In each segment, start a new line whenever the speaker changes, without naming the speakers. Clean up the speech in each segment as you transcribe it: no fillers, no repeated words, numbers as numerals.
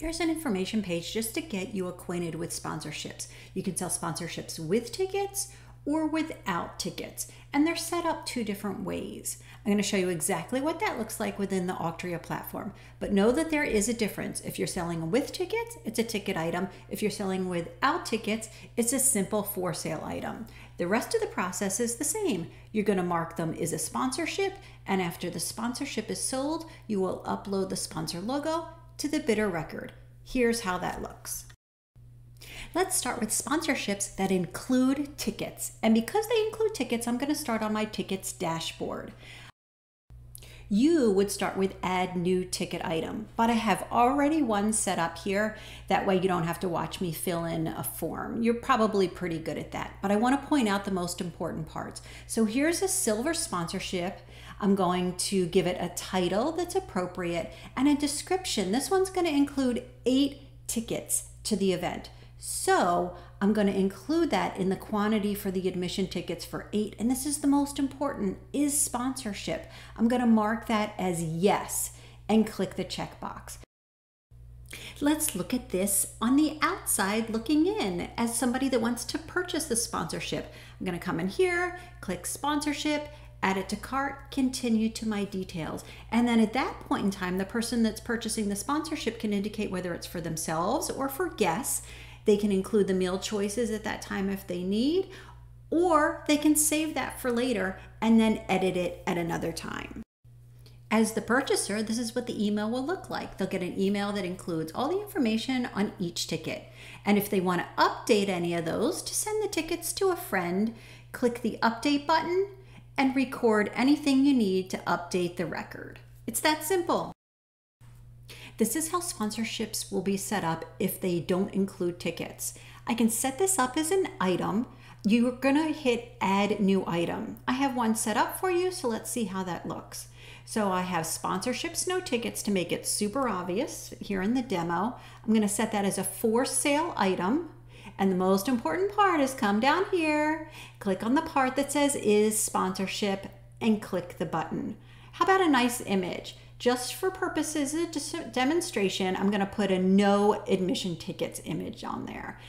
Here's an information page just to get you acquainted with sponsorships. You can sell sponsorships with tickets or without tickets, and they're set up two different ways. I'm going to show you exactly what that looks like within the Auctria platform, but know that there is a difference. If you're selling with tickets, it's a ticket item. If you're selling without tickets, it's a simple for sale item. The rest of the process is the same. You're going to mark them as a sponsorship, and after the sponsorship is sold, you will upload the sponsor logo to the bidder record. Here's how that looks. Let's start with sponsorships that include tickets. And because they include tickets, I'm going to start on my tickets dashboard. You would start with add new ticket item, but I have already one set up here. That way you don't have to watch me fill in a form. You're probably pretty good at that, but I want to point out the most important parts. So here's a silver sponsorship. I'm going to give it a title that's appropriate and a description. This one's going to include 8 tickets to the event. So I'm going to include that in the quantity for the admission tickets for 8. And this is the most important, is sponsorship. I'm going to mark that as yes and click the checkbox. Let's look at this on the outside looking in as somebody that wants to purchase the sponsorship. I'm going to come in here, click sponsorship, add it to cart, continue to my details. And then at that point in time, the person that's purchasing the sponsorship can indicate whether it's for themselves or for guests. They can include the meal choices at that time if they need, or they can save that for later and then edit it at another time. As the purchaser, this is what the email will look like. They'll get an email that includes all the information on each ticket. And if they want to update any of those to send the tickets to a friend, click the update button and record anything you need to update the record. It's that simple. This is how sponsorships will be set up if they don't include tickets. I can set this up as an item. You're gonna hit add new item. I have one set up for you, so let's see how that looks. So I have sponsorships, no tickets to make it super obvious here in the demo. I'm gonna set that as a for sale item. And the most important part is come down here, click on the part that says is sponsorship and click the button. How about a nice image? Just for purposes of demonstration, I'm going to put a no admission tickets image on there.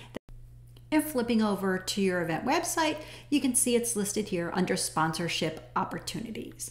And flipping over to your event website, you can see it's listed here under sponsorship opportunities.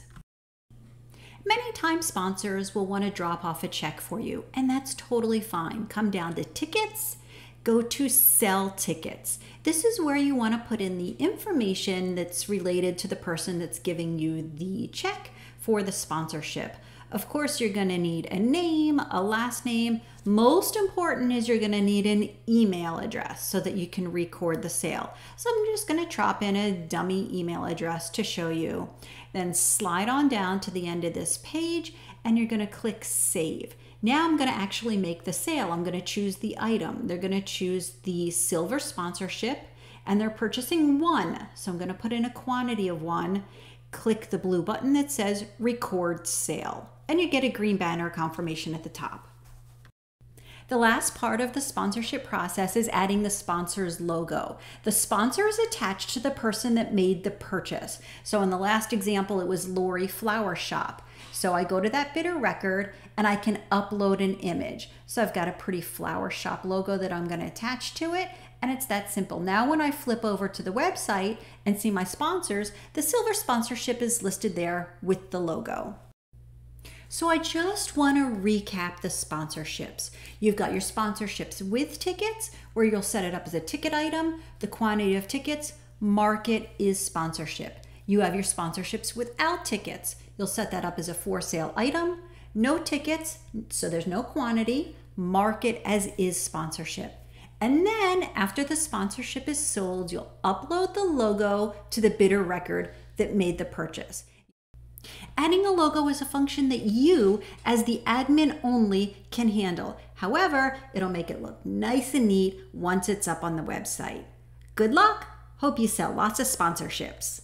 Many times sponsors will want to drop off a check for you, and that's totally fine. Come down to tickets, go to sell tickets. This is where you want to put in the information that's related to the person that's giving you the check for the sponsorship. Of course, you're going to need a name, a last name. Most important is you're going to need an email address so that you can record the sale. So I'm just going to drop in a dummy email address to show you. Then slide on down to the end of this page and you're going to click save. Now I'm going to actually make the sale. I'm going to choose the item. They're going to choose the silver sponsorship and they're purchasing 1. So I'm going to put in a quantity of 1. Click the blue button that says record sale and you get a green banner confirmation at the top. The last part of the sponsorship process is adding the sponsor's logo. The sponsor is attached to the person that made the purchase. So in the last example, it was Lori Flower Shop. So I go to that bidder record and I can upload an image. So I've got a pretty flower shop logo that I'm going to attach to it. And it's that simple. Now when I flip over to the website and see my sponsors, the silver sponsorship is listed there with the logo. So I just want to recap the sponsorships. You've got your sponsorships with tickets, where you'll set it up as a ticket item, the quantity of tickets, mark it is sponsorship. You have your sponsorships without tickets. You'll set that up as a for sale item, no tickets, so there's no quantity, mark it as is sponsorship. And then after the sponsorship is sold, you'll upload the logo to the bidder record that made the purchase. Adding a logo is a function that you, as the admin only, can handle. However, it'll make it look nice and neat once it's up on the website. Good luck! Hope you sell lots of sponsorships.